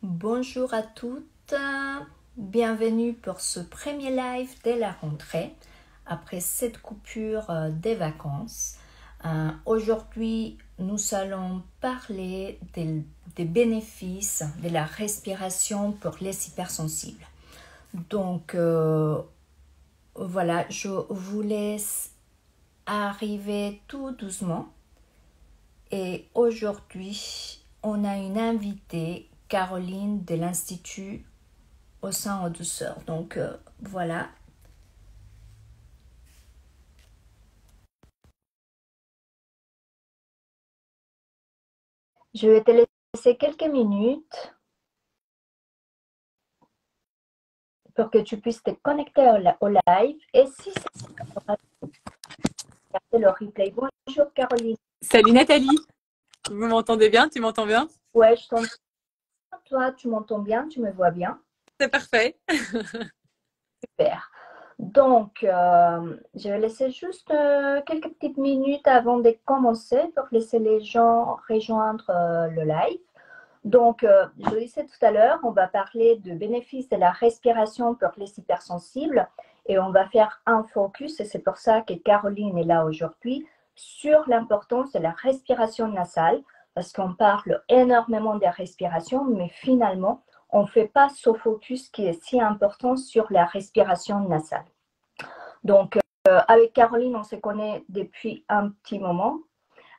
Bonjour à toutes, bienvenue pour ce premier live de la rentrée après cette coupure des vacances. Aujourd'hui, nous allons parler des bénéfices de la respiration pour les hypersensibles. Donc, voilà, je vous laisse arriver tout doucement. Et aujourd'hui, on a une invitée, Caroline de l'Institut Au sein en douceur. Donc voilà. Je vais te laisser quelques minutes pour que tu puisses te connecter au live. Et si c'est le replay. Bonjour Caroline. Salut Nathalie, vous m'entendez bien? Tu m'entends bien? Ouais, je t'entends. Toi, tu m'entends bien? Tu me vois bien? C'est parfait. Super. Donc, je vais laisser juste quelques petites minutes avant de commencer pour laisser les gens rejoindre le live. Donc, je le disais tout à l'heure, on va parler de bénéfices de la respiration pour les hypersensibles et on va faire un focus, et c'est pour ça que Caroline est là aujourd'hui, sur l'importance de la respiration nasale, parce qu'on parle énormément de respiration, mais finalement, on ne fait pas ce focus qui est si important sur la respiration nasale. Donc, avec Caroline, on se connaît depuis un petit moment.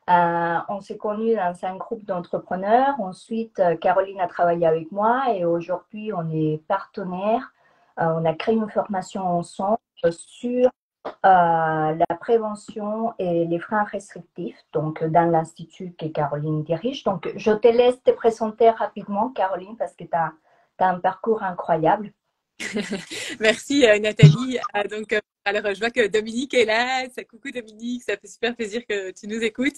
On s'est connus dans un groupe d'entrepreneurs. Ensuite, Caroline a travaillé avec moi et aujourd'hui, on est partenaires. On a créé une formation ensemble sur la prévention et les freins restrictifs, donc dans l'institut que Caroline dirige. Donc, je te laisse te présenter rapidement, Caroline, parce que tu as un parcours incroyable. Merci Nathalie. Alors, je vois que Dominique est là. Coucou Dominique, ça fait super plaisir que tu nous écoutes,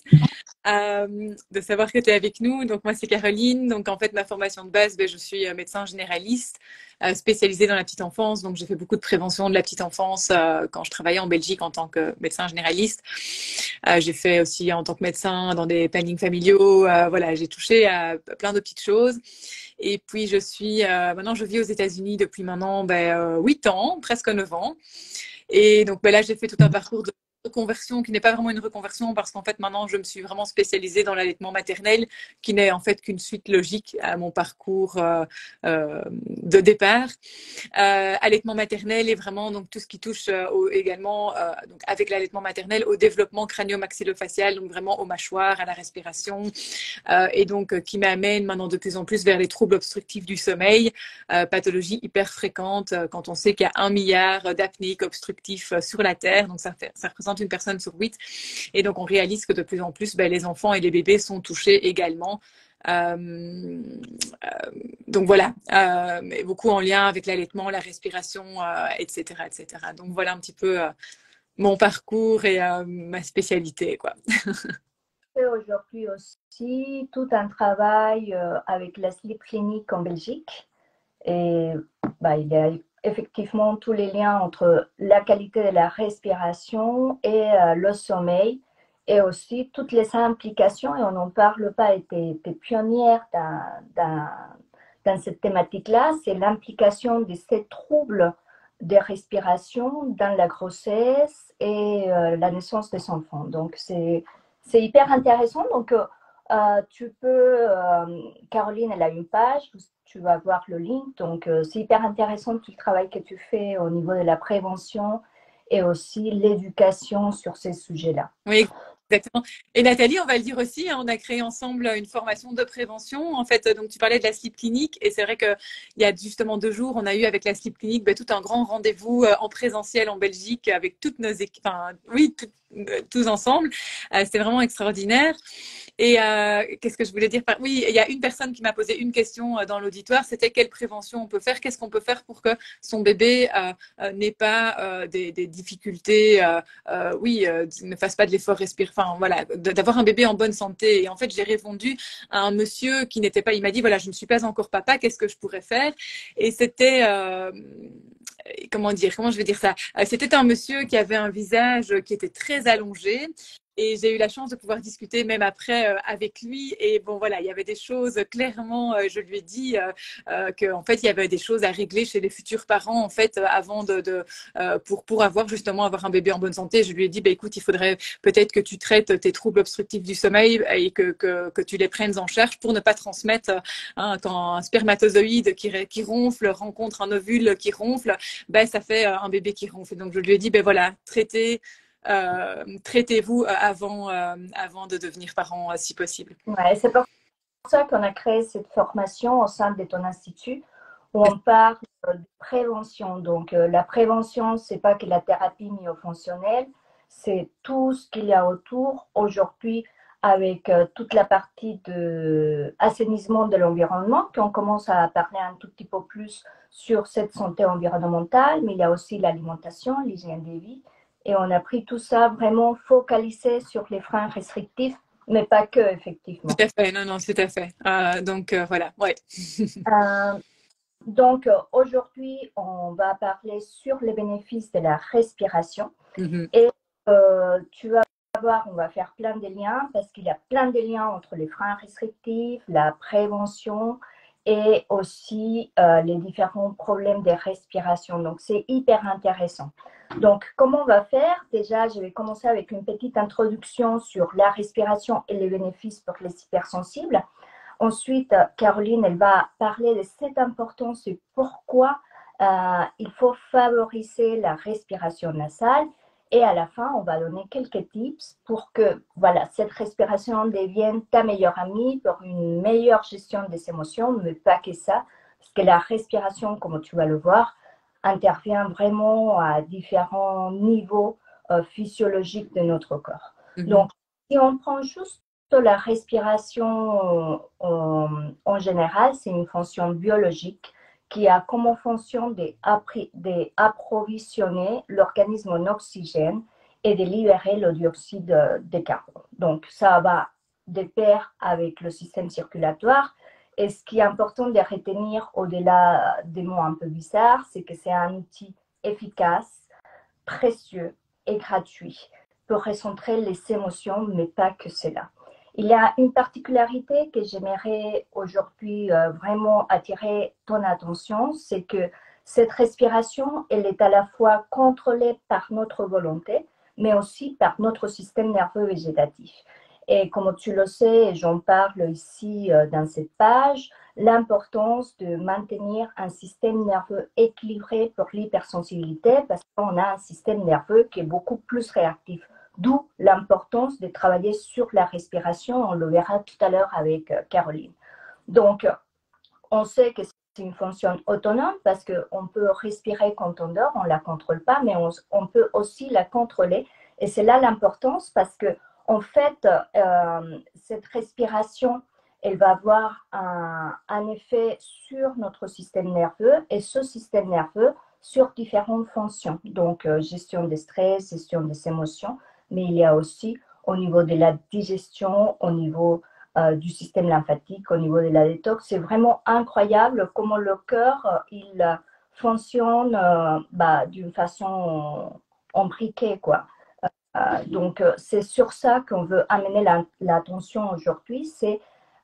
de savoir que tu es avec nous. Donc moi c'est Caroline. Donc en fait ma formation de base, je suis médecin généraliste spécialisée dans la petite enfance. Donc j'ai fait beaucoup de prévention de la petite enfance quand je travaillais en Belgique en tant que médecin généraliste. J'ai fait aussi en tant que médecin dans des plannings familiaux. Voilà, j'ai touché à plein de petites choses. Et puis maintenant je vis aux États-Unis depuis maintenant 8 ans, presque 9 ans. Et donc là j'ai fait tout un parcours de reconversion qui n'est pas vraiment une reconversion parce qu'en fait maintenant je me suis vraiment spécialisée dans l'allaitement maternel qui n'est en fait qu'une suite logique à mon parcours de départ. Allaitement maternel et vraiment donc tout ce qui touche également donc avec l'allaitement maternel au développement crânio-maxillofacial, donc vraiment aux mâchoires, à la respiration, et donc qui m'amène maintenant de plus en plus vers les troubles obstructifs du sommeil, pathologie hyper fréquente quand on sait qu'il y a 1 milliard d'apnéiques obstructifs sur la Terre, donc ça représente une personne sur 8, et donc on réalise que de plus en plus les enfants et les bébés sont touchés également. Donc voilà, beaucoup en lien avec l'allaitement, la respiration, etc., etc. Donc voilà un petit peu mon parcours et ma spécialité, quoi. Aujourd'hui aussi tout un travail avec la Sleep Clinic en Belgique. Et il y a effectivement tous les liens entre la qualité de la respiration et le sommeil et aussi toutes les implications, et on n'en parle pas, et tu es pionnière dans cette thématique-là, c'est l'implication de ces troubles de respiration dans la grossesse et la naissance des enfants. Donc, c'est hyper intéressant. Donc, tu peux, Caroline, elle a une page, tu vas voir le link. Donc, c'est hyper intéressant tout le travail que tu fais au niveau de la prévention et aussi l'éducation sur ces sujets-là. Oui, exactement. Et Nathalie, on va le dire aussi, hein, on a créé ensemble une formation de prévention. En fait, donc tu parlais de la Sleep Clinic et c'est vrai qu'il y a justement 2 jours, on a eu avec la Sleep Clinic tout un grand rendez-vous en présentiel en Belgique avec toutes nos équipes, enfin oui, tous ensemble. C'était vraiment extraordinaire. Et qu'est-ce que je voulais dire? Oui, il y a une personne qui m'a posé une question dans l'auditoire, c'était quelle prévention on peut faire? Qu'est-ce qu'on peut faire pour que son bébé n'ait pas des difficultés, ne fasse pas de l'effort respiratoire, enfin voilà, d'avoir un bébé en bonne santé. Et en fait, j'ai répondu à un monsieur qui n'était pas, il m'a dit voilà, je ne suis pas encore papa, qu'est-ce que je pourrais faire? Et c'était comment je vais dire ça? C'était un monsieur qui avait un visage qui était très allongé, Et j'ai eu la chance de pouvoir discuter même après avec lui. Et bon, voilà, il y avait des choses, clairement, je lui ai dit qu'en fait, il y avait des choses à régler chez les futurs parents, en fait, avant pour avoir un bébé en bonne santé. Je lui ai dit, bah, écoute, il faudrait peut-être que tu traites tes troubles obstructifs du sommeil et que tu les prennes en charge pour ne pas transmettre, hein, quand un spermatozoïde qui ronfle rencontre un ovule qui ronfle, ben, ça fait un bébé qui ronfle. Donc, je lui ai dit, ben voilà, traitez-vous avant de devenir parent, si possible. Ouais, c'est pour ça qu'on a créé cette formation au sein de ton institut où on parle de prévention. Donc, la prévention, c'est pas que la thérapie myofonctionnelle, c'est tout ce qu'il y a autour aujourd'hui avec toute la partie de assainissement de l'environnement, qu'on commence à parler un tout petit peu plus sur cette santé environnementale, mais il y a aussi l'alimentation, l'hygiène de vie. Et on a pris tout ça vraiment focalisé sur les freins restrictifs, mais pas que, Tout effectivement. à fait, non, non, tout à fait. Donc, voilà, ouais. Euh, donc, aujourd'hui, on va parler sur les bénéfices de la respiration. Mm-hmm. Et tu vas voir, on va faire plein de liens parce qu'il y a plein de liens entre les freins restrictifs, la prévention et aussi les différents problèmes de respiration. Donc, c'est hyper intéressant. Donc, comment on va faire? Déjà, je vais commencer avec une petite introduction sur la respiration et les bénéfices pour les hypersensibles. Ensuite, Caroline, elle va parler de cette importance et pourquoi il faut favoriser la respiration nasale. Et à la fin, on va donner quelques tips pour que voilà, cette respiration devienne ta meilleure amie pour une meilleure gestion des émotions, mais pas que ça, parce que la respiration, comme tu vas le voir, intervient vraiment à différents niveaux physiologiques de notre corps. Mm-hmm. Donc, si on prend juste la respiration en général, c'est une fonction biologique qui a comme fonction d'approvisionner l'organisme en oxygène et de libérer le dioxyde de carbone. Donc, ça va de pair avec le système circulatoire. Et ce qui est important de retenir au-delà des mots un peu bizarres, c'est que c'est un outil efficace, précieux et gratuit pour recentrer les émotions, mais pas que cela. Il y a une particularité que j'aimerais aujourd'hui vraiment attirer ton attention, c'est que cette respiration, elle est à la fois contrôlée par notre volonté, mais aussi par notre système nerveux végétatif. Et comme tu le sais, et j'en parle ici dans cette page, l'importance de maintenir un système nerveux équilibré pour l'hypersensibilité parce qu'on a un système nerveux qui est beaucoup plus réactif. D'où l'importance de travailler sur la respiration. On le verra tout à l'heure avec Caroline. Donc, on sait que c'est une fonction autonome parce qu'on peut respirer quand on dort, on ne la contrôle pas, mais on peut aussi la contrôler. Et c'est là l'importance parce que, en fait, cette respiration, elle va avoir un effet sur notre système nerveux et ce système nerveux sur différentes fonctions. Donc, gestion des stress, gestion des émotions, mais il y a aussi au niveau de la digestion, au niveau du système lymphatique, au niveau de la détox. C'est vraiment incroyable comment le cœur, il fonctionne d'une façon imbriquée, quoi. Donc, c'est sur ça qu'on veut amener l'attention aujourd'hui, c'est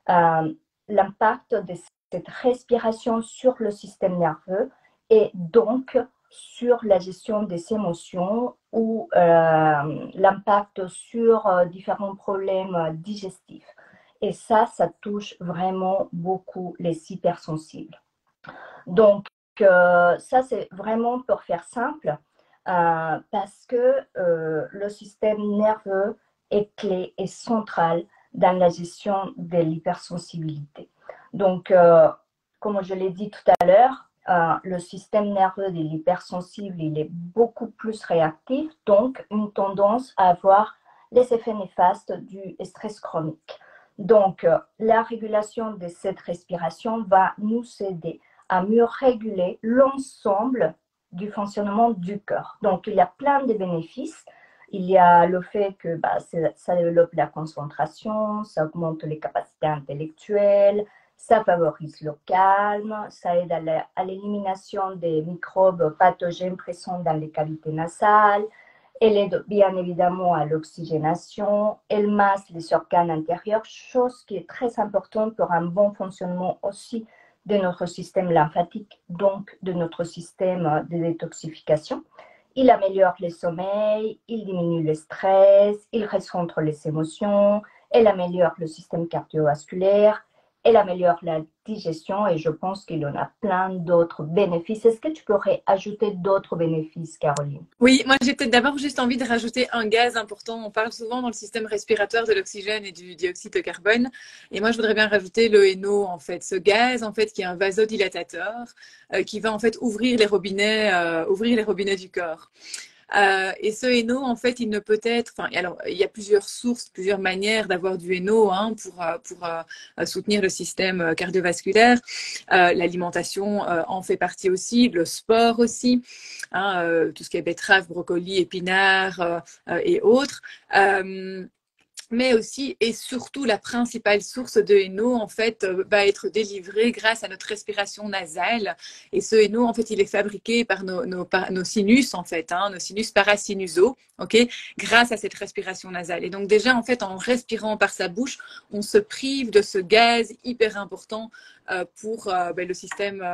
l'impact de cette respiration sur le système nerveux et donc sur la gestion des émotions ou l'impact sur différents problèmes digestifs. Et ça touche vraiment beaucoup les hypersensibles. Donc, ça, c'est vraiment pour faire simple, parce que le système nerveux est clé et central dans la gestion de l'hypersensibilité. Donc, comme je l'ai dit tout à l'heure, le système nerveux de l'hypersensible, il est beaucoup plus réactif, donc une tendance à avoir les effets néfastes du stress chronique. Donc, la régulation de cette respiration va nous aider à mieux réguler l'ensemble du fonctionnement du cœur. Donc, il y a plein de bénéfices. Il y a le fait que ça développe la concentration, ça augmente les capacités intellectuelles, ça favorise le calme, ça aide à l'élimination des microbes pathogènes présents dans les cavités nasales. Elle aide bien évidemment à l'oxygénation, elle masse les organes intérieurs, chose qui est très importante pour un bon fonctionnement aussi de notre système lymphatique, donc de notre système de détoxification. Il améliore le sommeil, il diminue le stress, il recentre les émotions, elle améliore le système cardiovasculaire, elle améliore la digestion et je pense qu'il y en a plein d'autres bénéfices. Est-ce que tu pourrais ajouter d'autres bénéfices, Caroline? Oui, moi j'ai peut-être d'abord juste envie de rajouter un gaz important. On parle souvent dans le système respiratoire de l'oxygène et du dioxyde de carbone. Et moi je voudrais bien rajouter le NO en fait. Ce gaz en fait qui est un vasodilatateur qui va en fait ouvrir les robinets du corps. Et ce NO, en fait, il ne peut être. Enfin, alors, il y a plusieurs sources, plusieurs manières d'avoir du NO hein, pour soutenir le système cardiovasculaire. L'alimentation en fait partie aussi, le sport aussi, hein, tout ce qui est betterave, brocoli, épinards et autres. Mais aussi et surtout la principale source de NO en fait va être délivrée grâce à notre respiration nasale et ce NO en fait il est fabriqué par nos sinus en fait nos sinus parasinusaux, ok, grâce à cette respiration nasale. Et donc déjà en fait en respirant par sa bouche on se prive de ce gaz hyper important pour le système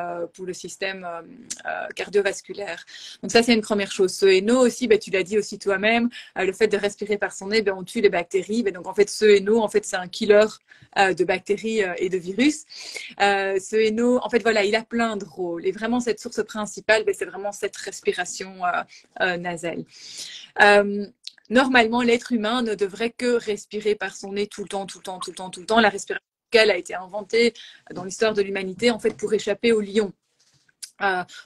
cardiovasculaire. Donc ça c'est une première chose. Ce NO aussi tu l'as dit aussi toi-même, le fait de respirer par son nez, on tue les bactéries. Donc, en fait, ce NO, en fait, c'est un killer de bactéries et de virus. Ce NO, en fait, voilà, il a plein de rôles. Et vraiment, cette source principale, c'est vraiment cette respiration nasale. Normalement, l'être humain ne devrait que respirer par son nez tout le temps, tout le temps, tout le temps, tout le temps. La respiration a été inventée dans l'histoire de l'humanité, en fait, pour échapper aux lions.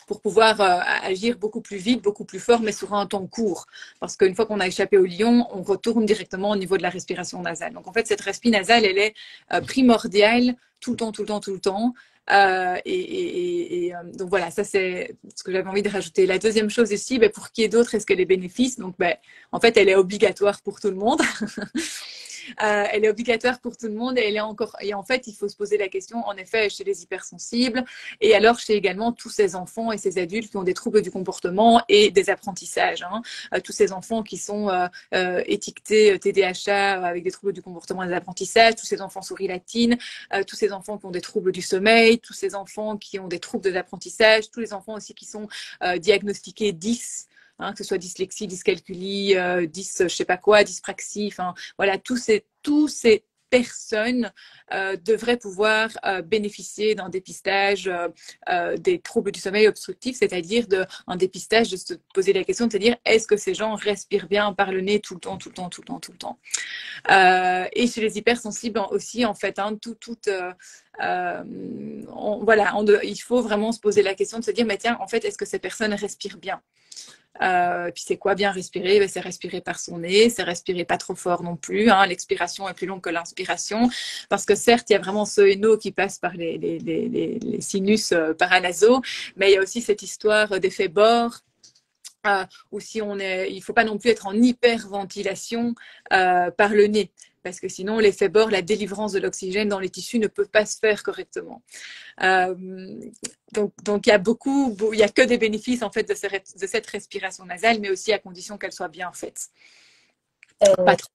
Pour pouvoir agir beaucoup plus vite, beaucoup plus fort, mais sur un temps court. Parce qu'une fois qu'on a échappé au lion, on retourne directement au niveau de la respiration nasale. Donc en fait, cette respiration nasale, elle est primordiale tout le temps, tout le temps, tout le temps. Donc voilà, ça c'est ce que j'avais envie de rajouter. La deuxième chose ici, pour qui est d'autre, est-ce qu'elle est bénéfice? Donc en fait, elle est obligatoire pour tout le monde. Elle est obligatoire pour tout le monde et elle est encore. Et en fait, il faut se poser la question, en effet, chez les hypersensibles et alors chez également tous ces enfants et ces adultes qui ont des troubles du comportement et des apprentissages. Tous ces enfants qui sont étiquetés TDAH avec des troubles du comportement et des apprentissages, tous ces enfants souris latines, tous ces enfants qui ont des troubles du sommeil, tous ces enfants qui ont des troubles de l'apprentissage, tous les enfants aussi qui sont diagnostiqués 10. Que ce soit dyslexie, dyscalculie, je sais pas quoi, dyspraxie, enfin voilà, tous ces personnes devraient pouvoir bénéficier d'un dépistage des troubles du sommeil obstructif, c'est-à-dire un dépistage de se poser la question de se dire est-ce que ces gens respirent bien par le nez tout le temps, tout le temps, tout le temps, tout le temps. Et chez les hypersensibles aussi, en fait, il faut vraiment se poser la question de se dire mais tiens, en fait, est-ce que ces personnes respirent bien? Puis c'est quoi bien respirer? C'est respirer par son nez, c'est respirer pas trop fort non plus. L'expiration est plus longue que l'inspiration parce que certes, il y a vraiment ce NO qui passe par les sinus paranasaux, mais il y a aussi cette histoire d'effet bord. Ou si il ne faut pas non plus être en hyperventilation par le nez. Parce que sinon, l'effet bord, la délivrance de l'oxygène dans les tissus ne peut pas se faire correctement. Donc il y a que des bénéfices en fait de cette respiration nasale, mais aussi à condition qu'elle soit bien faite. Pas trop.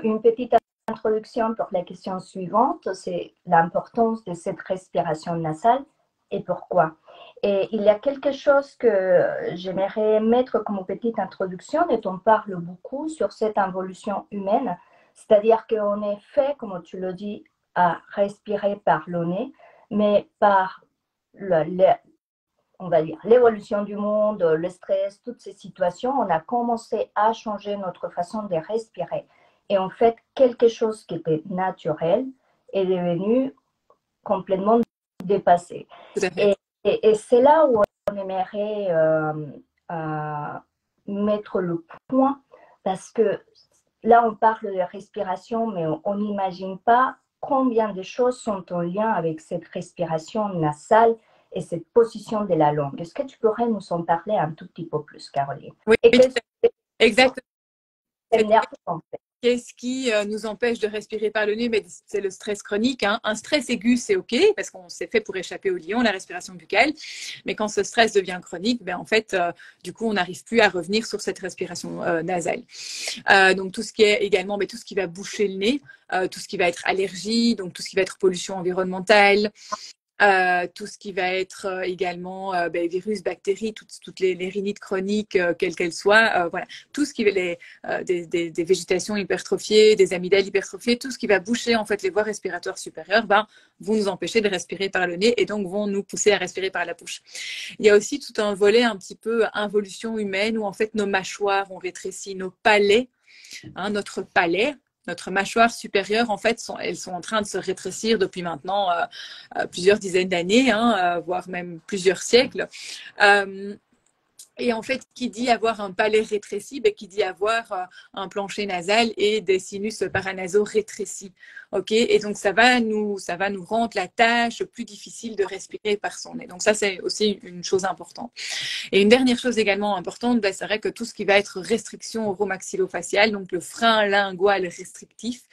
Une petite introduction pour la question suivante, c'est l'importance de cette respiration nasale et pourquoi. Et il y a quelque chose que j'aimerais mettre comme petite introduction et on parle beaucoup sur cette évolution humaine, c'est-à-dire qu'on est fait, comme tu le dis, à respirer par le nez, mais par on va dire l'évolution du monde, le stress, toutes ces situations, on a commencé à changer notre façon de respirer. Et en fait, quelque chose qui était naturel est devenu complètement dépassé. Et c'est là où on aimerait mettre le point, parce que là, on parle de respiration, mais on n'imagine pas combien de choses sont en lien avec cette respiration nasale et cette position de la langue. Est-ce que tu pourrais nous en parler un tout petit peu plus, Caroline? Oui, exactement. C'est nerveux, en fait. Qu'est-ce qui nous empêche de respirer par le nez? Mais c'est le stress chronique, hein. Un stress aigu, c'est OK, parce qu'on s'est fait pour échapper au lion, la respiration buccale. Mais quand ce stress devient chronique, ben, en fait, du coup, on n'arrive plus à revenir sur cette respiration nasale. Donc, tout ce qui est également, mais tout ce qui va boucher le nez, tout ce qui va être allergie, donc tout ce qui va être pollution environnementale, tout ce qui va être également ben, virus, bactéries, toutes les rhinites chroniques, quelles qu'elles soient, voilà, tout ce qui va des végétations hypertrophiées, des amygdales hypertrophiées, tout ce qui va boucher en fait les voies respiratoires supérieures, ben, vont nous empêcher de respirer par le nez et donc vont nous pousser à respirer par la bouche. Il y a aussi tout un volet un petit peu involution humaine où en fait nos mâchoires ont rétréci, nos palais, hein, notre mâchoire supérieure, en fait, elles sont en train de se rétrécir depuis maintenant plusieurs dizaines d'années, hein, voire même plusieurs siècles. Et en fait, qui dit avoir un palais rétréci, ben, qui dit avoir un plancher nasal et des sinus paranasaux rétrécis. OK? Et donc, ça va nous rendre la tâche plus difficile de respirer par son nez. Donc, ça, c'est aussi une chose importante. Et une dernière chose également importante, ben, c'est vrai que tout ce qui va être restriction oromaxillofaciale, donc le frein lingual restrictif,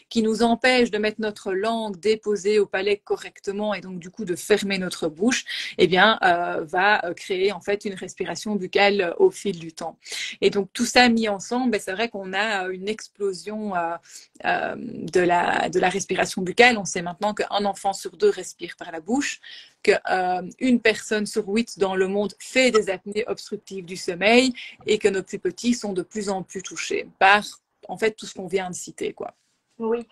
qui nous empêche de mettre notre langue déposée au palais correctement et donc du coup de fermer notre bouche, eh bien, va créer en fait une respiration buccale au fil du temps. Et donc tout ça mis ensemble, ben, c'est vrai qu'on a une explosion de la respiration buccale. On sait maintenant qu'un enfant sur deux respire par la bouche, qu'une personne sur 8 dans le monde fait des apnées obstructives du sommeil et que nos plus petits sont de plus en plus touchés par en fait tout ce qu'on vient de citer, quoi. Oui,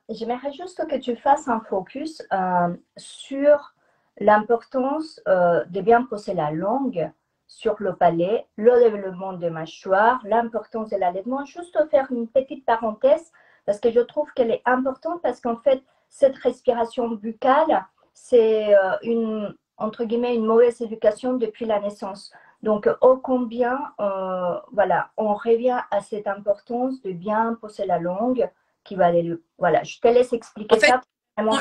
j'aimerais juste que tu fasses un focus sur l'importance de bien poser la langue sur le palais, le développement des mâchoires, l'importance de l'allaitement. Juste faire une petite parenthèse parce que je trouve qu'elle est importante parce qu'en fait, cette respiration buccale, c'est entre guillemets, une mauvaise éducation depuis la naissance. Donc, ô combien, voilà, on revient à cette importance de bien poser la langue qui va aller. Voilà, je te laisse En expliquer fait, ça. Vraiment.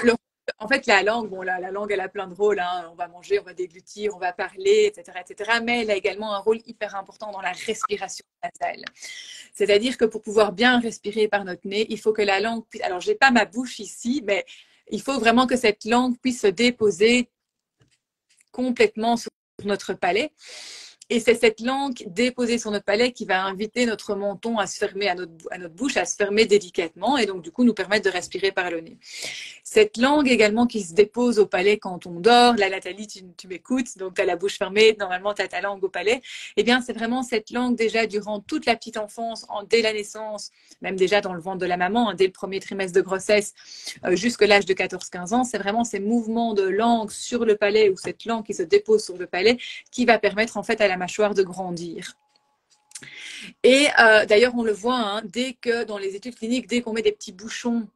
en fait, la langue, bon, la langue, elle a plein de rôles, hein. On va manger, on va déglutir, on va parler, etc., etc. Mais elle a également un rôle hyper important dans la respiration nasale. C'est-à-dire que pour pouvoir bien respirer par notre nez, il faut que la langue puisse. Alors, j'ai pas ma bouche ici, mais il faut vraiment que cette langue puisse se déposer complètement sur notre palais. Et c'est cette langue déposée sur notre palais qui va inviter notre menton à se fermer à notre bouche, à se fermer délicatement et donc du coup nous permettre de respirer par le nez. Cette langue également qui se dépose au palais quand on dort, là Nathalie tu m'écoutes, donc tu as la bouche fermée, normalement tu as ta langue au palais, eh bien c'est vraiment cette langue déjà durant toute la petite enfance, dès la naissance, même déjà dans le ventre de la maman, dès le premier trimestre de grossesse jusqu'à l'âge de 14-15 ans, c'est vraiment ces mouvements de langue sur le palais ou cette langue qui se dépose sur le palais qui va permettre en fait à la mâchoire de grandir. Et d'ailleurs, on le voit, hein, dès que dans les études cliniques, dès qu'on met des petits bouchons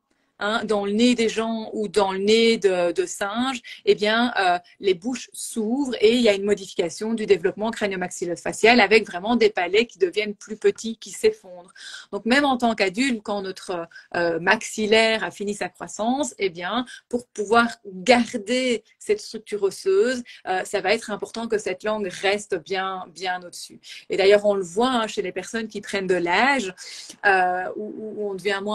dans le nez des gens ou dans le nez de singes, eh bien, les bouches s'ouvrent et il y a une modification du développement crânio-maxillofacial avec vraiment des palais qui deviennent plus petits, qui s'effondrent. Donc, même en tant qu'adulte, quand notre maxillaire a fini sa croissance, eh bien, pour pouvoir garder cette structure osseuse, ça va être important que cette langue reste bien au-dessus. Et d'ailleurs, on le voit hein, chez les personnes qui prennent de l'âge, où on devient on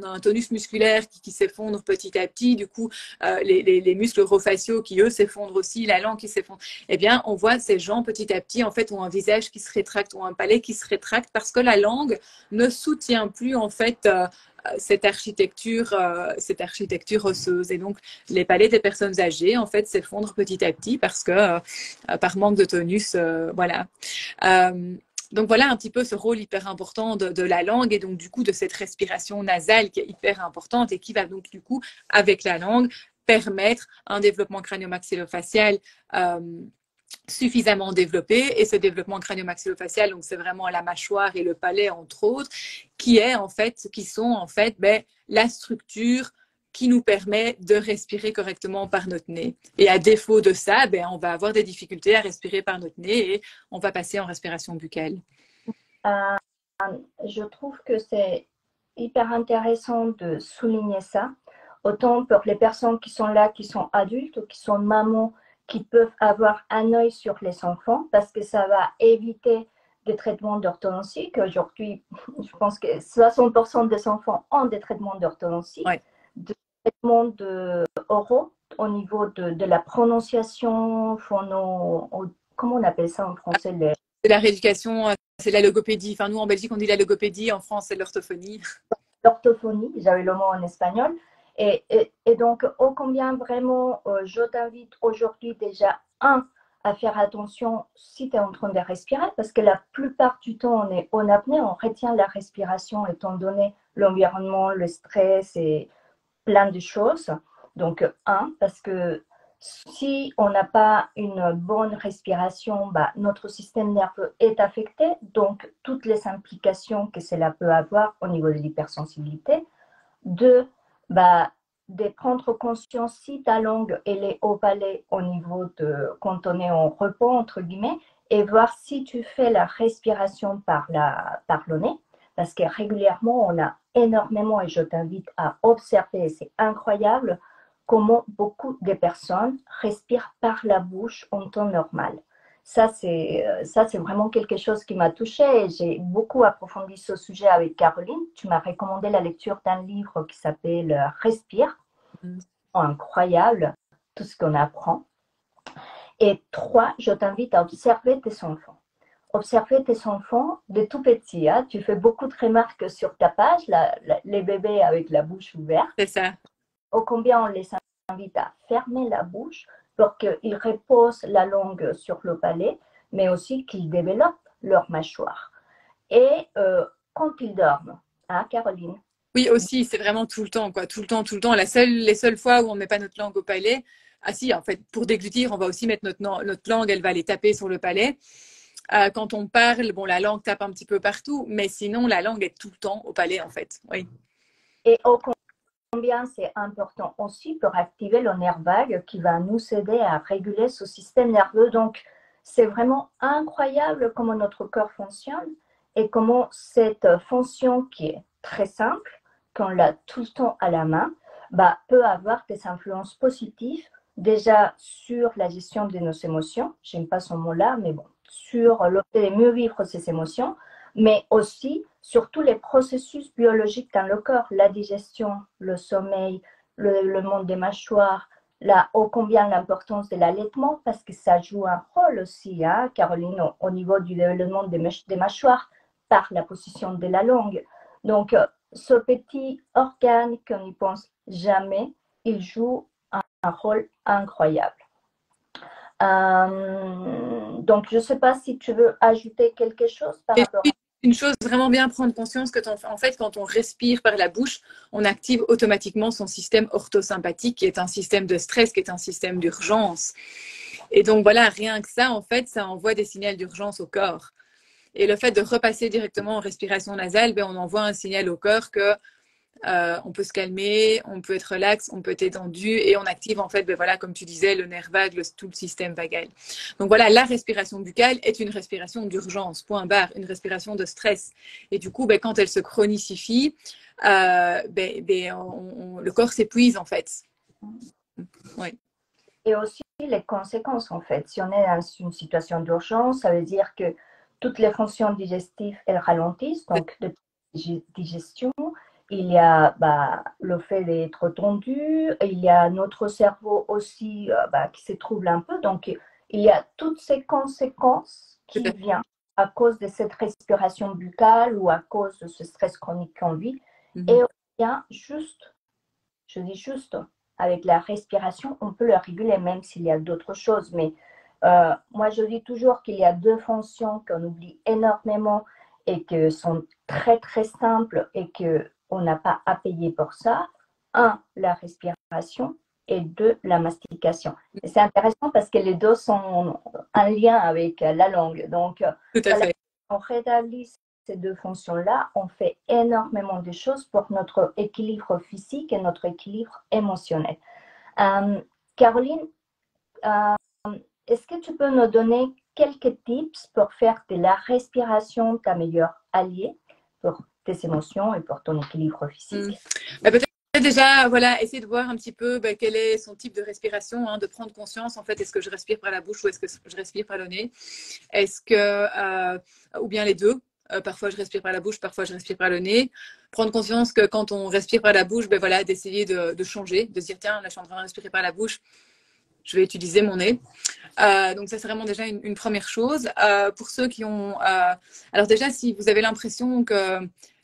a un tonus musculaire qui s'effondre petit à petit, du coup, les muscles orofaciaux qui, eux, s'effondrent aussi, la langue qui s'effondre. Eh bien, on voit ces gens, petit à petit, en fait, ont un visage qui se rétracte, ont un palais qui se rétracte parce que la langue ne soutient plus, en fait, cette architecture osseuse. Et donc, les palais des personnes âgées, en fait, s'effondrent petit à petit parce que, par manque de tonus, voilà. Donc voilà un petit peu ce rôle hyper important de la langue et donc du coup de cette respiration nasale qui est hyper importante et qui va donc du coup avec la langue permettre un développement crânio-maxillofacial suffisamment développé et ce développement crânio-maxillofacial donc c'est vraiment la mâchoire et le palais entre autres qui sont en fait la structure qui nous permet de respirer correctement par notre nez. Et à défaut de ça, on va avoir des difficultés à respirer par notre nez et on va passer en respiration buccale. Je trouve que c'est hyper intéressant de souligner ça, autant pour les personnes qui sont là, qui sont adultes ou qui sont mamans, qui peuvent avoir un œil sur les enfants, parce que ça va éviter des traitements d'orthodontie, qu'aujourd'hui, je pense que 60% des enfants ont des traitements d'orthodontie, Ouais. des traitements oraux au niveau de la prononciation, comment on appelle ça en français C'est la rééducation, c'est la logopédie. Enfin, nous, en Belgique, on dit la logopédie. En France, c'est l'orthophonie. L'orthophonie, j'avais le mot en espagnol. Et donc, ô combien vraiment, je t'invite aujourd'hui déjà, à faire attention si tu es en train de respirer, parce que la plupart du temps, on est en apnée, on retient la respiration étant donné l'environnement, le stress et plein de choses. Donc, parce que si on n'a pas une bonne respiration, bah, notre système nerveux est affecté, donc toutes les implications que cela peut avoir au niveau de l'hypersensibilité. Deux, bah, de prendre conscience si ta langue elle est au palais au niveau de quand on est en repos, entre guillemets, et voir si tu fais la respiration par le nez, parce que régulièrement, on a énormément, et je t'invite à observer, c'est incroyable, comment beaucoup de personnes respirent par la bouche en temps normal. Ça, c'est vraiment quelque chose qui m'a touchée. J'ai beaucoup approfondi ce sujet avec Caroline. Tu m'as recommandé la lecture d'un livre qui s'appelle Respire. Incroyable, tout ce qu'on apprend. Et trois, je t'invite à observer tes enfants. Observer tes enfants de tout petit. Hein. Tu fais beaucoup de remarques sur ta page, les bébés avec la bouche ouverte. C'est ça. Ô combien on les invite à fermer la bouche pour qu'ils reposent la langue sur le palais, mais aussi qu'ils développent leur mâchoire. Et quand ils dorment, hein, Caroline? Oui, aussi, c'est vraiment tout le temps, quoi. Tout le temps, tout le temps. Les seules fois où on ne met pas notre langue au palais, ah si, en fait, pour déglutir, on va aussi mettre notre langue, elle va aller taper sur le palais. Quand on parle, bon, la langue tape un petit peu partout, mais sinon, la langue est tout le temps au palais, en fait. Oui. Et ô combien c'est important aussi pour activer le nerf vague qui va nous aider à réguler ce système nerveux. Donc, c'est vraiment incroyable comment notre corps fonctionne et comment cette fonction qui est très simple, qu'on l'a tout le temps à la main, bah, peut avoir des influences positives déjà sur la gestion de nos émotions. J'aime pas ce mot-là, mais bon, sur le fait de mieux vivre ses émotions, mais aussi sur tous les processus biologiques dans le corps, la digestion, le sommeil, le monde des mâchoires, ô combien l'importance de l'allaitement, parce que ça joue un rôle aussi, hein, Caroline, au niveau du développement des mâchoires, par la position de la langue. Donc, ce petit organe qu'on n'y pense jamais, il joue un rôle incroyable. Donc, je ne sais pas si tu veux ajouter quelque chose par rapport à... Une chose, vraiment bien prendre conscience que en fait, quand on respire par la bouche, on active automatiquement son système orthosympathique, qui est un système de stress, qui est un système d'urgence. Et donc, voilà, rien que ça, en fait, ça envoie des signaux d'urgence au corps. Et le fait de repasser directement en respiration nasale, ben, on envoie un signal au corps que on peut se calmer, on peut être relax, on peut être étendu et on active en fait, ben voilà, comme tu disais, le nerf vague, tout le système vagal. Donc voilà, la respiration buccale est une respiration d'urgence, point barre, une respiration de stress. Et du coup, ben, quand elle se chronicifie, le corps s'épuise en fait. Oui. Et aussi les conséquences en fait. Si on est dans une situation d'urgence, ça veut dire que toutes les fonctions digestives elles ralentissent, donc de digestion. Il y a le fait d'être tendu, il y a notre cerveau aussi qui se trouble un peu. Donc, il y a toutes ces conséquences qui viennent à cause de cette respiration buccale ou à cause de ce stress chronique qu'on vit. Et bien, je dis juste, avec la respiration, on peut le réguler même s'il y a d'autres choses. Mais moi, je dis toujours qu'il y a deux fonctions qu'on oublie énormément et qui sont très, très simples et qu'on n'a pas à payer pour ça. Un, la respiration et deux, la mastication. Et c'est intéressant parce que les deux sont en lien avec la langue. Donc, tout à fait. On rétablit ces deux fonctions-là, on fait énormément de choses pour notre équilibre physique et notre équilibre émotionnel. Caroline, est-ce que tu peux nous donner quelques tips pour faire de la respiration ta meilleure alliée pour tes émotions et pour ton équilibre physique? Peut-être Déjà, voilà, essayer de voir un petit peu quel est son type de respiration, hein, de prendre conscience, en fait, est-ce que je respire par la bouche ou est-ce que je respire par le nez? Est-ce que, ou bien les deux. Parfois, je respire par la bouche, parfois, je respire par le nez. Prendre conscience que quand on respire par la bouche, ben voilà, d'essayer de changer, de se dire, tiens, là, je suis en train de respirer par la bouche, je vais utiliser mon nez. Donc ça, c'est vraiment déjà une première chose. Pour ceux qui ont... alors déjà, si vous avez l'impression que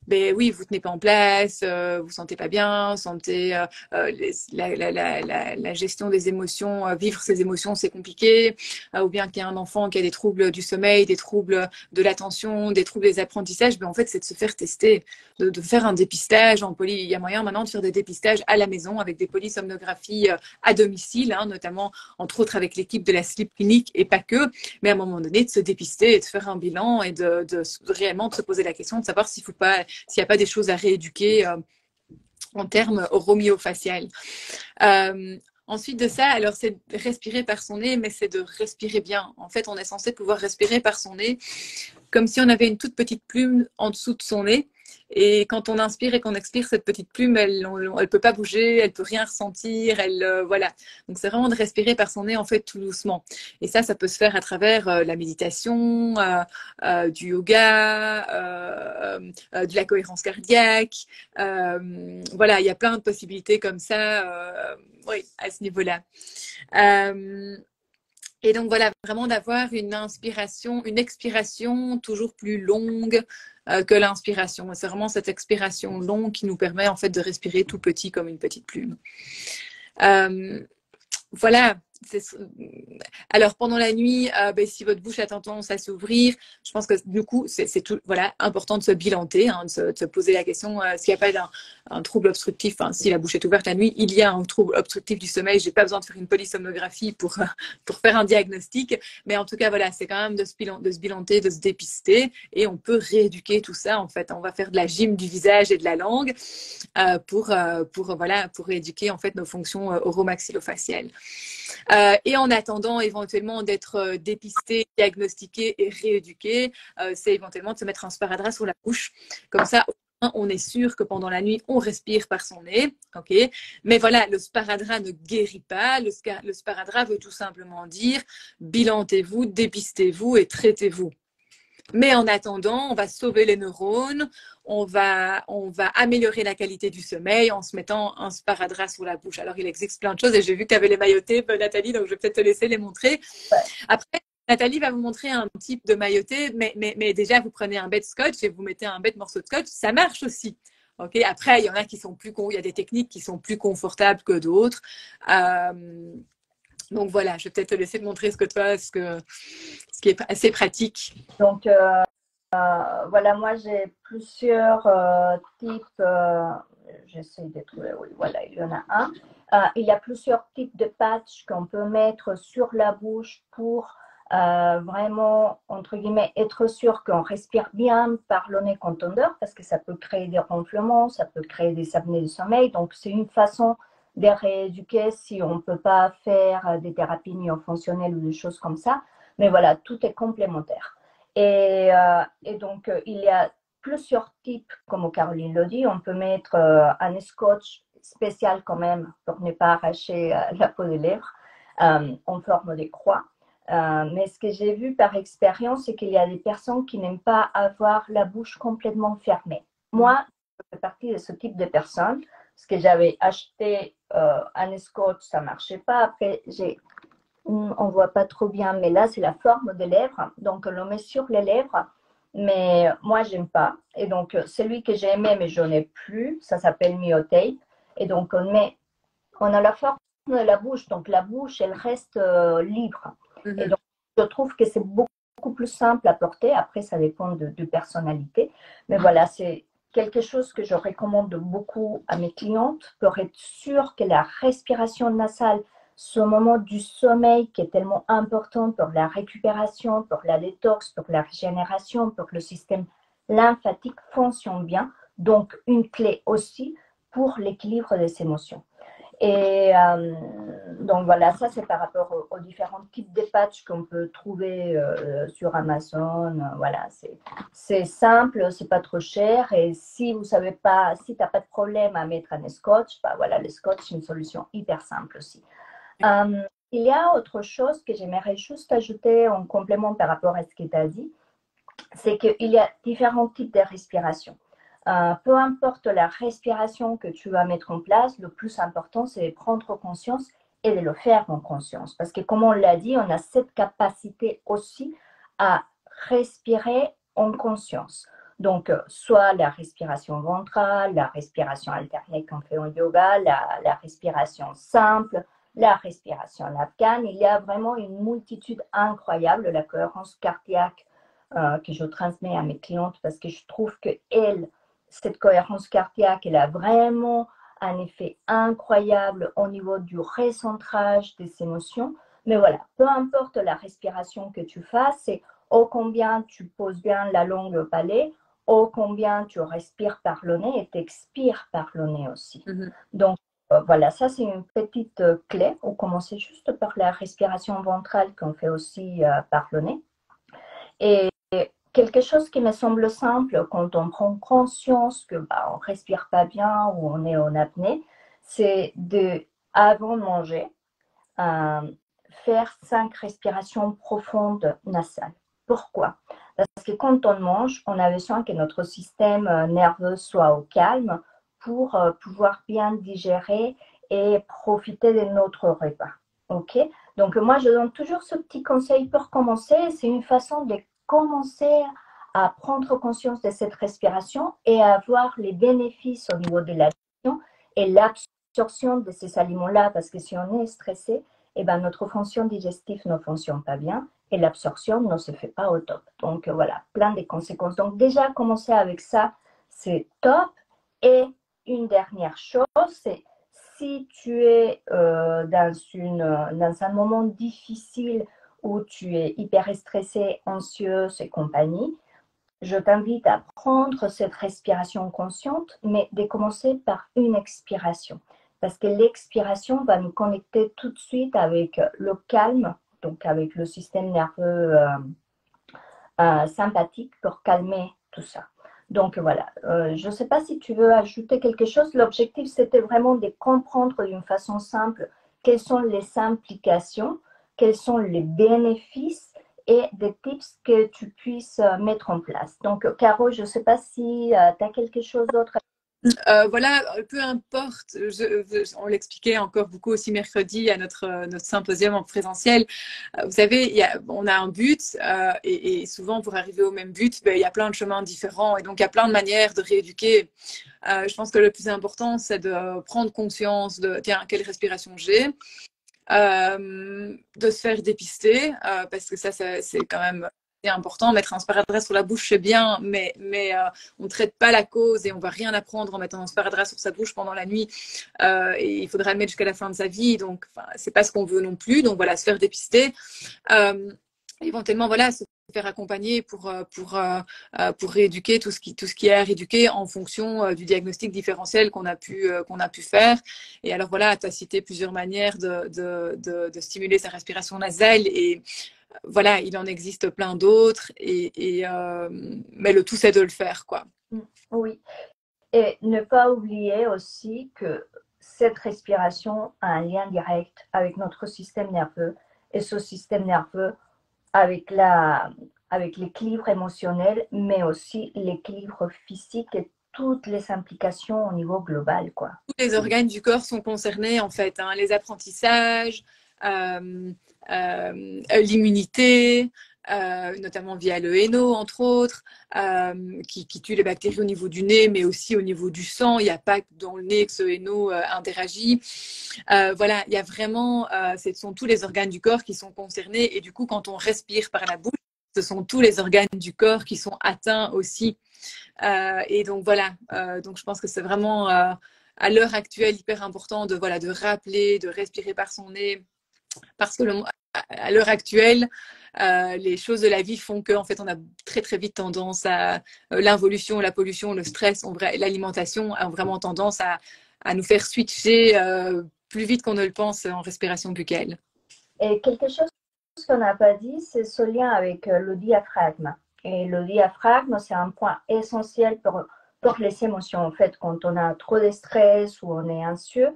ben oui, vous tenez pas en place, vous sentez pas bien, sentez la gestion des émotions, vivre ses émotions, c'est compliqué, ou bien qu'il y a un enfant qui a des troubles du sommeil, des troubles de l'attention, des troubles des apprentissages, ben en fait, c'est de se faire tester, de faire un dépistage en poly. Il y a moyen maintenant de faire des dépistages à la maison avec des polysomnographies à domicile, hein, notamment entre autres avec l'équipe de la Sleep Clinic et pas que, mais à un moment donné de se dépister et de faire un bilan et de réellement de se poser la question de savoir s'il n'y a pas des choses à rééduquer en termes oromyofacial. Ensuite de ça, alors c'est de respirer par son nez, mais c'est de respirer bien. En fait, on est censé pouvoir respirer par son nez comme si on avait une toute petite plume en dessous de son nez. Et quand on inspire et qu'on expire, cette petite plume, elle peut pas bouger, elle peut rien ressentir, voilà. Donc c'est vraiment de respirer par son nez en fait tout doucement. Et ça peut se faire à travers la méditation, du yoga, de la cohérence cardiaque. Voilà, il y a plein de possibilités comme ça, oui, à ce niveau-là. Et donc voilà, vraiment d'avoir une inspiration, une expiration toujours plus longue que l'inspiration. C'est vraiment cette expiration longue qui nous permet en fait de respirer tout petit comme une petite plume. Voilà. Alors pendant la nuit, si votre bouche a tendance à s'ouvrir, je pense que du coup c'est tout, voilà, important de se bilanter, hein, de se poser la question s'il n'y a pas un trouble obstructif. Hein, si la bouche est ouverte la nuit, il y a un trouble obstructif du sommeil. J'ai pas besoin de faire une polysomnographie pour faire un diagnostic, mais en tout cas voilà, c'est quand même de se bilanter, de se dépister, et on peut rééduquer tout ça. En fait, on va faire de la gym du visage et de la langue pour rééduquer en fait nos fonctions oromaxillofaciales. Et en attendant éventuellement d'être dépisté, diagnostiqué et rééduqué, c'est éventuellement de se mettre un sparadrap sur la bouche. Comme ça, on est sûr que pendant la nuit, on respire par son nez. Okay. Mais voilà, le sparadrap ne guérit pas. Le sparadrap veut tout simplement dire bilantez-vous, dépistez-vous et traitez-vous. Mais en attendant, on va sauver les neurones, on va améliorer la qualité du sommeil en se mettant un sparadrap sur la bouche. Alors, il existe plein de choses et j'ai vu que tu avais les maillotés, Nathalie, donc je vais peut-être te laisser les montrer. Ouais. Après, Nathalie va vous montrer un type de mailloté, mais déjà, vous prenez un bête scotch et vous mettez un bête morceau de scotch, ça marche aussi. Okay. Après, il y en a qui sont il y a des techniques qui sont plus confortables que d'autres. Donc voilà, je vais peut-être te laisser te montrer ce qui est assez pratique. Donc, voilà, moi j'ai plusieurs types. J'essaie de trouver, oui, voilà, il y en a un. Il y a plusieurs types de patchs qu'on peut mettre sur la bouche pour vraiment, entre guillemets, être sûr qu'on respire bien par le nez quand on dort, parce que ça peut créer des ronflements, ça peut créer des apnées de sommeil. Donc, c'est une façon de rééduquer si on ne peut pas faire des thérapies myofonctionnelles ou des choses comme ça. Mais voilà, tout est complémentaire. Et donc, il y a plusieurs types, comme Caroline l'a dit. On peut mettre un scotch spécial quand même pour ne pas arracher la peau des lèvres en forme de croix. Mais ce que j'ai vu par expérience, c'est qu'il y a des personnes qui n'aiment pas avoir la bouche complètement fermée. Moi, je fais partie de ce type de personnes, parce que j'avais acheté un scotch, ça ne marchait pas. Après, on ne voit pas trop bien, mais là, c'est la forme des lèvres. Donc, on le met sur les lèvres, mais moi, j'aime pas. Et donc, celui que j'ai aimé, mais je n'en ai plus, ça s'appelle Myotape. Et donc, on a la forme de la bouche. Donc, la bouche, elle reste libre. Et donc, je trouve que c'est beaucoup plus simple à porter. Après, ça dépend de personnalité. Mais voilà, c'est quelque chose que je recommande beaucoup à mes clientes pour être sûr que la respiration nasale, ce moment du sommeil qui est tellement important pour la récupération, pour la détox, pour la régénération, pour que le système lymphatique fonctionne bien. Donc, une clé aussi pour l'équilibre des émotions. Et donc voilà, ça c'est par rapport aux différents types de patchs qu'on peut trouver sur Amazon. Voilà, c'est simple, c'est pas trop cher. Et si vous savez pas, si tu n'as pas de problème à mettre un scotch, bah voilà, le scotch c'est une solution hyper simple aussi. Il y a autre chose que j'aimerais juste ajouter en complément par rapport à ce que tu as dit, c'est qu'il y a différents types de respiration. Peu importe la respiration que tu vas mettre en place, le plus important, c'est de prendre conscience et de le faire en conscience. Parce que comme on l'a dit, on a cette capacité aussi à respirer en conscience. Donc, soit la respiration ventrale, la respiration alternée qu'on fait en yoga, la respiration simple, la respiration afghane. Il y a vraiment une multitude incroyable. La cohérence cardiaque que je transmets à mes clientes parce que je trouve que cette cohérence cardiaque, elle a vraiment un effet incroyable au niveau du recentrage des émotions. Mais voilà, peu importe la respiration que tu fasses, c'est ô combien tu poses bien la langue au palais, ô combien tu respires par le nez et t'expires par le nez aussi. Donc, voilà, ça c'est une petite clé. On commence juste par la respiration ventrale qu'on fait aussi par le nez. Et quelque chose qui me semble simple quand on prend conscience que on respire pas bien ou on est en apnée, c'est de, avant de manger, faire 5 respirations profondes nasales. Pourquoi? Parce que quand on mange, on a besoin que notre système nerveux soit au calme pour pouvoir bien digérer et profiter de notre repas. Ok? Donc moi, je donne toujours ce petit conseil pour commencer. C'est une façon de commencer à prendre conscience de cette respiration et à voir les bénéfices au niveau de la digestion et l'absorption de ces aliments-là. Parce que si on est stressé, eh ben, notre fonction digestive ne fonctionne pas bien et l'absorption ne se fait pas au top. Donc voilà, plein de conséquences. Donc déjà, commencer avec ça, c'est top. Et une dernière chose, c'est si tu es dans un moment difficile où tu es hyper stressé, anxieuse et compagnie, je t'invite à prendre cette respiration consciente, mais de commencer par une expiration. Parce que l'expiration va nous connecter tout de suite avec le calme, donc avec le système nerveux sympathique pour calmer tout ça. Donc voilà, je ne sais pas si tu veux ajouter quelque chose. L'objectif, c'était vraiment de comprendre d'une façon simple quelles sont les implications, quels sont les bénéfices et des tips que tu puisses mettre en place. Donc, Caro, je ne sais pas si tu as quelque chose d'autre. Voilà, peu importe, on l'expliquait encore beaucoup aussi mercredi à notre symposium en présentiel. Vous savez, on a un but et souvent pour arriver au même but, il y a plein de chemins différents et donc il y a plein de manières de rééduquer. Je pense que le plus important, c'est de prendre conscience de, tiens, quelle respiration j'ai, de se faire dépister parce que ça, c'est quand même important. Mettre un sparadrap sur la bouche, c'est bien, mais on ne traite pas la cause et on va rien apprendre en mettant un sparadrap sur sa bouche pendant la nuit. Et il faudra le mettre jusqu'à la fin de sa vie. Donc, c'est pas ce qu'on veut non plus. Donc voilà, se faire dépister. Éventuellement, voilà, se faire accompagner pour rééduquer tout ce qui est à rééduquer en fonction du diagnostic différentiel qu'on a pu faire. Et alors voilà, tu as cité plusieurs manières de stimuler sa respiration nasale et voilà, il en existe plein d'autres mais le tout c'est de le faire quoi. Oui, et ne pas oublier aussi que cette respiration a un lien direct avec notre système nerveux et ce système nerveux avec l'équilibre émotionnel, mais aussi l'équilibre physique et toutes les implications au niveau global, quoi. Tous les organes du corps sont concernés en fait, hein, les apprentissages, l'immunité, notamment via le Hainaut, entre autres, qui tue les bactéries au niveau du nez, mais aussi au niveau du sang. Il n'y a pas que dans le nez que ce Hainaut interagit. Voilà, il y a vraiment, ce sont tous les organes du corps qui sont concernés. Et du coup, quand on respire par la bouche, ce sont tous les organes du corps qui sont atteints aussi. Et donc voilà, donc je pense que c'est vraiment à l'heure actuelle hyper important de rappeler, de respirer par son nez, parce que à l'heure actuelle, les choses de la vie font que en fait on a très très vite tendance à l'involution, la pollution, le stress, l'alimentation ont vraiment tendance à nous faire switcher plus vite qu'on ne le pense en respiration buccale. Et quelque chose qu'on n'a pas dit, c'est ce lien avec le diaphragme. Et le diaphragme, c'est un point essentiel pour les émotions. En fait, quand on a trop de stress ou on est anxieux,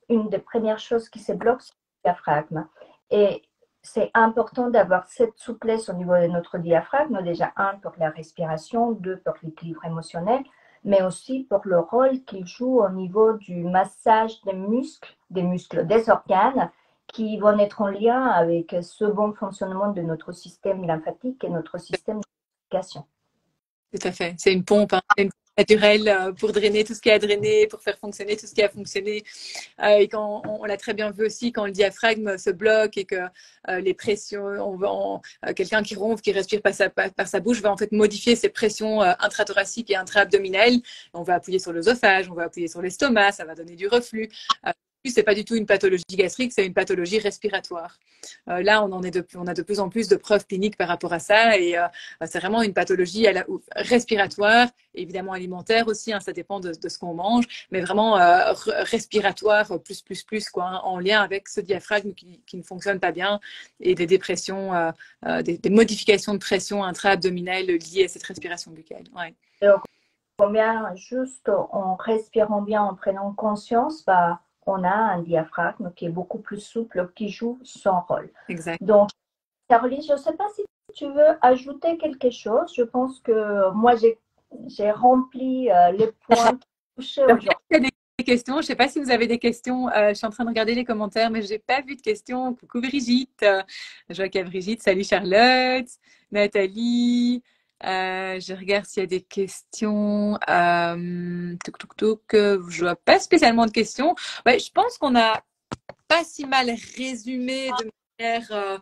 une des premières choses qui se bloque, c'est le diaphragme. Et c'est important d'avoir cette souplesse au niveau de notre diaphragme, déjà, un, pour la respiration, deux, pour l'équilibre émotionnel, mais aussi pour le rôle qu'il joue au niveau du massage des muscles, des organes, qui vont être en lien avec ce bon fonctionnement de notre système lymphatique et notre système de communication. Tout à fait. C'est une pompe, hein. C'est une pompe naturelle pour drainer tout ce qui a drainé, pour faire fonctionner tout ce qui a fonctionné. Et quand on l'a très bien vu aussi, quand le diaphragme se bloque et que les pressions, quelqu'un qui ronfle, qui respire par sa bouche, va en fait modifier ses pressions intrathoraciques et intra-abdominales. On va appuyer sur l'œsophage, on va appuyer sur l'estomac, ça va donner du reflux. C'est pas du tout une pathologie gastrique, c'est une pathologie respiratoire. Là, on a de plus en plus de preuves cliniques par rapport à ça, et c'est vraiment une pathologie respiratoire, évidemment alimentaire aussi, hein, ça dépend de ce qu'on mange, mais vraiment respiratoire plus quoi, hein, en lien avec ce diaphragme qui ne fonctionne pas bien et des dépressions, des modifications de pression intra-abdominale liées à cette respiration buccale. Ouais. Donc, combien juste en respirant bien, en prenant conscience, bah, on a un diaphragme qui est beaucoup plus souple, qui joue son rôle. Exact. Donc, Caroline, je ne sais pas si tu veux ajouter quelque chose. Je pense que moi, j'ai rempli les points touchés aujourd'hui. Il y a des questions. Je ne sais pas si vous avez des questions. Je suis en train de regarder les commentaires, mais je n'ai pas vu de questions. Coucou Brigitte. Je vois qu'il y a Brigitte. Salut Charlotte. Nathalie. Je regarde s'il y a des questions. Je vois pas spécialement de questions. Ouais, je pense qu'on a pas si mal résumé de manière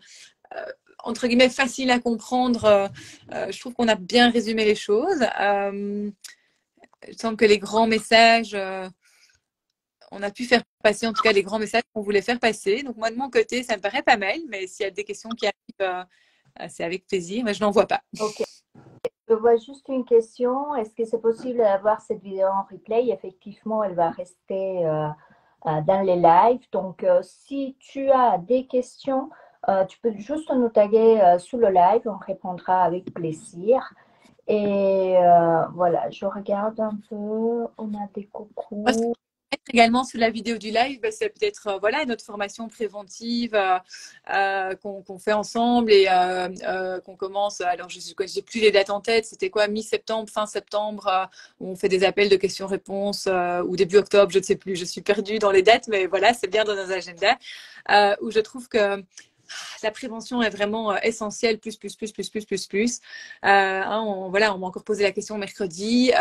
entre guillemets facile à comprendre. Je trouve qu'on a bien résumé les choses. Il semble que les grands messages, on a pu faire passer en tout cas les grands messages qu'on voulait faire passer. Donc moi de mon côté, ça me paraît pas mal, mais s'il y a des questions qui arrivent, c'est avec plaisir, mais je n'en vois pas. Ok. Je vois juste une question. Est-ce que c'est possible d'avoir cette vidéo en replay? Effectivement, elle va rester dans les lives. Donc, si tu as des questions, tu peux juste nous taguer sous le live. On répondra avec plaisir. Et voilà, je regarde un peu. On a des coucous. Également sous la vidéo du live, c'est peut-être voilà notre formation préventive qu'on fait ensemble et qu'on commence. Alors je n'ai plus les dates en tête. C'était quoi, mi-septembre, fin septembre, où on fait des appels de questions-réponses ou début octobre, je ne sais plus. Je suis perdue dans les dates, mais voilà, c'est bien dans nos agendas où je trouve que la prévention est vraiment essentielle, plus. Voilà, on m'a encore posé la question mercredi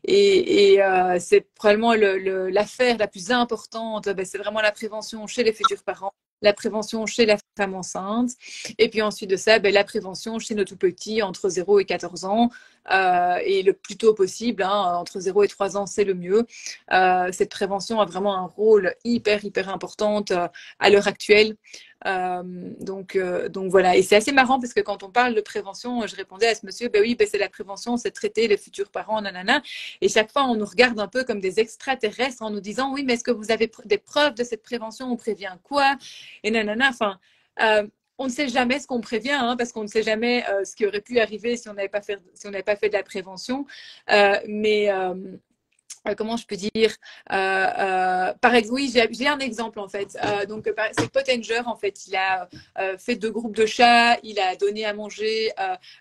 c'est probablement l'affaire la plus importante. C'est vraiment la prévention chez les futurs parents, la prévention chez la femme enceinte, et puis ensuite de ça, la prévention chez nos tout petits entre 0 et 14 ans, et le plus tôt possible, hein, entre 0 et 3 ans, c'est le mieux. Cette prévention a vraiment un rôle hyper important à l'heure actuelle. Donc voilà, et c'est assez marrant parce que quand on parle de prévention, je répondais à ce monsieur, ben oui, c'est la prévention, c'est traiter les futurs parents, nanana, et chaque fois on nous regarde un peu comme des extraterrestres en nous disant oui, mais est-ce que vous avez des preuves de cette prévention, on prévient quoi, et nanana, enfin on ne sait jamais ce qu'on prévient, hein, parce qu'on ne sait jamais ce qui aurait pu arriver si on n'avait pas fait de la prévention, comment je peux dire par exemple, oui, j'ai un exemple en fait. Donc, c'est Pottenger en fait. Il a fait 2 groupes de chats. Il a donné à manger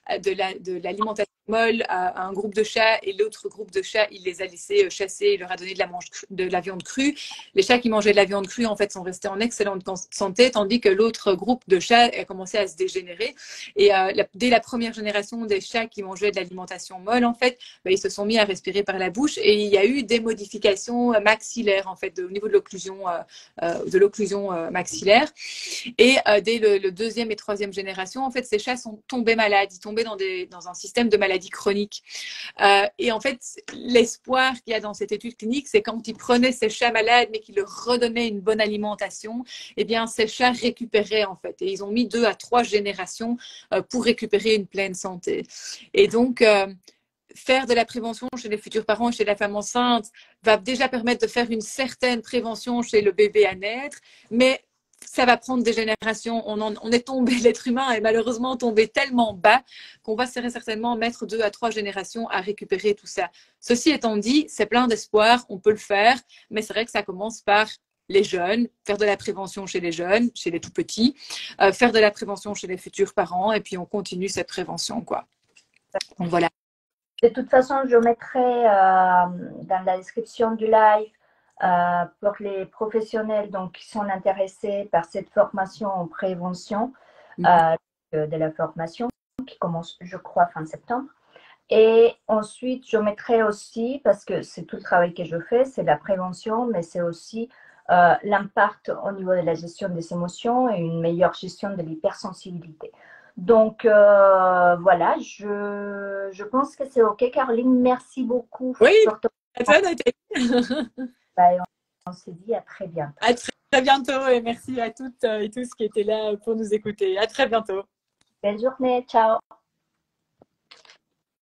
de l'alimentation molle à un groupe de chats et l'autre groupe de chats, il les a laissés chasser. Il leur a donné de la viande crue. Les chats qui mangeaient de la viande crue en fait sont restés en excellente santé, tandis que l'autre groupe de chats a commencé à se dégénérer. Et dès la première génération des chats qui mangeaient de l'alimentation molle en fait, ils se sont mis à respirer par la bouche et il y a eu des modifications maxillaires en fait au niveau de l'occlusion maxillaire. Et dès le deuxième et troisième génération, en fait, ces chats sont tombés malades, ils tombaient dans un système de maladie chronique. Et en fait, l'espoir qu'il y a dans cette étude clinique, c'est quand ils prenaient ces chats malades, mais qu'ils leur redonnaient une bonne alimentation, eh bien, ces chats récupéraient en fait. Et ils ont mis 2 à 3 générations pour récupérer une pleine santé. Et donc faire de la prévention chez les futurs parents, chez la femme enceinte, va déjà permettre de faire une certaine prévention chez le bébé à naître, mais ça va prendre des générations. On est tombé, l'être humain est malheureusement tombé tellement bas qu'on va certainement mettre 2 à 3 générations à récupérer tout ça. Ceci étant dit, c'est plein d'espoir, on peut le faire, mais c'est vrai que ça commence par les jeunes, faire de la prévention chez les jeunes, chez les tout petits, faire de la prévention chez les futurs parents, et puis on continue cette prévention, quoi. Donc voilà. De toute façon, je mettrai dans la description du live pour les professionnels donc, qui sont intéressés par cette formation en prévention de la formation qui commence, je crois, fin septembre. Et ensuite, je mettrai aussi, parce que c'est tout le travail que je fais, c'est la prévention, mais c'est aussi l'impact au niveau de la gestion des émotions et une meilleure gestion de l'hypersensibilité. Donc voilà, je pense que c'est OK. Caroline, merci beaucoup Oui, pour ton à toi, Nathalie. travail. On se dit à très bientôt. À très bientôt et merci à toutes et tous qui étaient là pour nous écouter. À très bientôt. Belle journée, ciao.